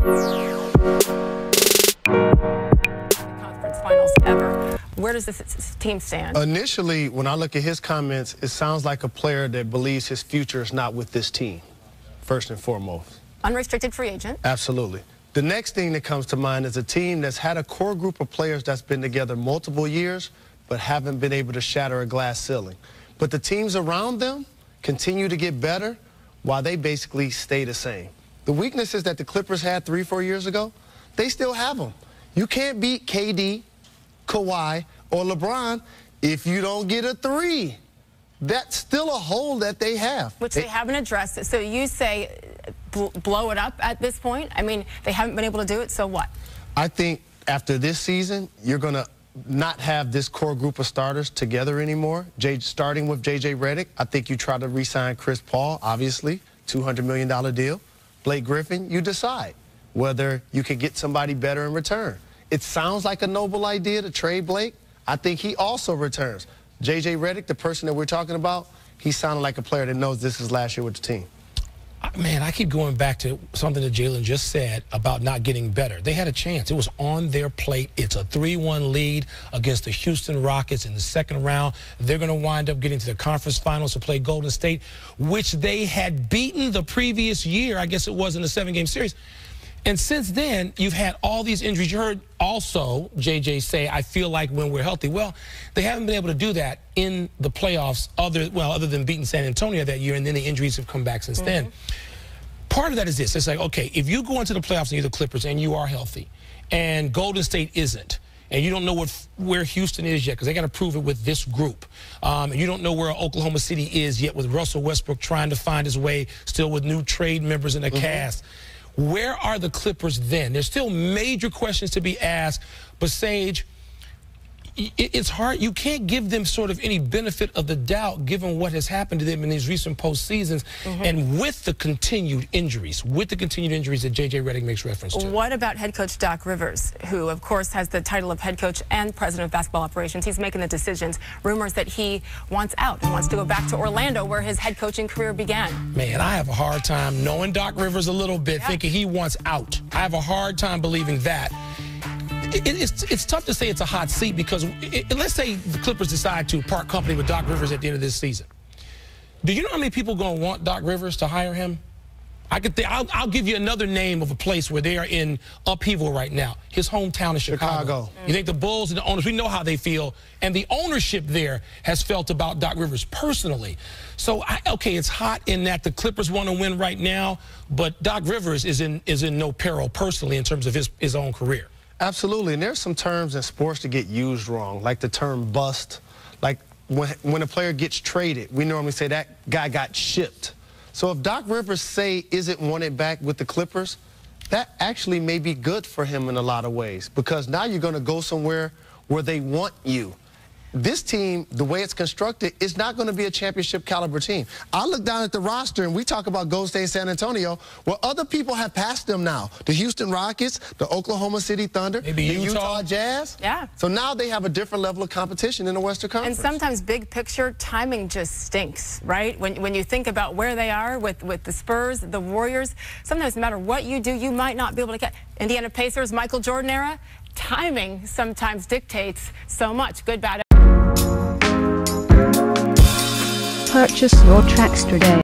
Conference finals ever. Where does this team stand? Initially, when I look at his comments, it sounds like a player that believes his future is not with this team, first and foremost. Unrestricted free agent. Absolutely. The next thing that comes to mind is a team that's had a core group of players that's been together multiple years, but haven't been able to shatter a glass ceiling. But the teams around them continue to get better while they basically stay the same. The weaknesses that the Clippers had 3-4 years ago, they still have them. You can't beat KD, Kawhi, or LeBron if you don't get a three. That's still a hole that they have. Which they haven't addressed. So you say blow it up at this point? I mean, they haven't been able to do it, so what? I think after this season, you're going to not have this core group of starters together anymore. Starting with JJ Redick, I think you try to re-sign Chris Paul, obviously, $200 million deal. Blake Griffin, you decide whether you can get somebody better in return. It sounds like a noble idea to trade Blake. I think he also returns. JJ Redick, the person that we're talking about, he sounded like a player that knows this is last year with the team. Man, I keep going back to something that Jalen just said about not getting better. They had a chance. It was on their plate. It's a 3-1 lead against the Houston Rockets in the second round. They're going to wind up getting to the conference finals to play Golden State, which they had beaten the previous year. I guess it was in the 7-game series. And since then, you've had all these injuries. You heard also JJ say, I feel like when we're healthy. Well, they haven't been able to do that in the playoffs other than beating San Antonio that year, and then the injuries have come back since then. Part of that is this. It's like, okay, if you go into the playoffs and you're the Clippers and you are healthy and Golden State isn't, and you don't know where Houston is yet because they got to prove it with this group. And you don't know where Oklahoma City is yet with Russell Westbrook trying to find his way, still with new trade members in the cast. Where are the Clippers then? There's still major questions to be asked, but Sage, it's hard. You can't give them sort of any benefit of the doubt given what has happened to them in these recent postseasons and with the continued injuries that JJ Redick makes reference to. What about head coach Doc Rivers, who, of course, has the title of head coach and president of basketball operations? He's making the decisions. Rumors that he wants out and wants to go back to Orlando where his head coaching career began. Man, I have a hard time knowing Doc Rivers a little bit, thinking he wants out. I have a hard time believing that. It's tough to say it's a hot seat because let's say the Clippers decide to part company with Doc Rivers at the end of this season. Do you know how many people are going to want Doc Rivers to hire him? I'll give you another name of a place where they are in upheaval right now. His hometown is Chicago. You think the Bulls and the owners, we know how they feel, and the ownership there has felt about Doc Rivers personally. So, okay, it's hot in that the Clippers want to win right now, but Doc Rivers is in no peril personally in terms of his own career. Absolutely, and there's some terms in sports that get used wrong, like the term bust. Like when a player gets traded, we normally say that guy got shipped. So if Doc Rivers isn't wanted back with the Clippers, that actually may be good for him in a lot of ways because now you're going to go somewhere where they want you. This team, the way it's constructed, is not going to be a championship caliber team. I look down at the roster and we talk about Golden State and San Antonio, where other people have passed them now. The Houston Rockets, the Oklahoma City Thunder, maybe the Utah Jazz. Yeah. So now they have a different level of competition in the Western Conference. And sometimes big picture timing just stinks, right? When you think about where they are with the Spurs, the Warriors, sometimes no matter what you do, you might not be able to get. Indiana Pacers, Michael Jordan era, timing sometimes dictates so much. Good, bad. Purchase your tracks today.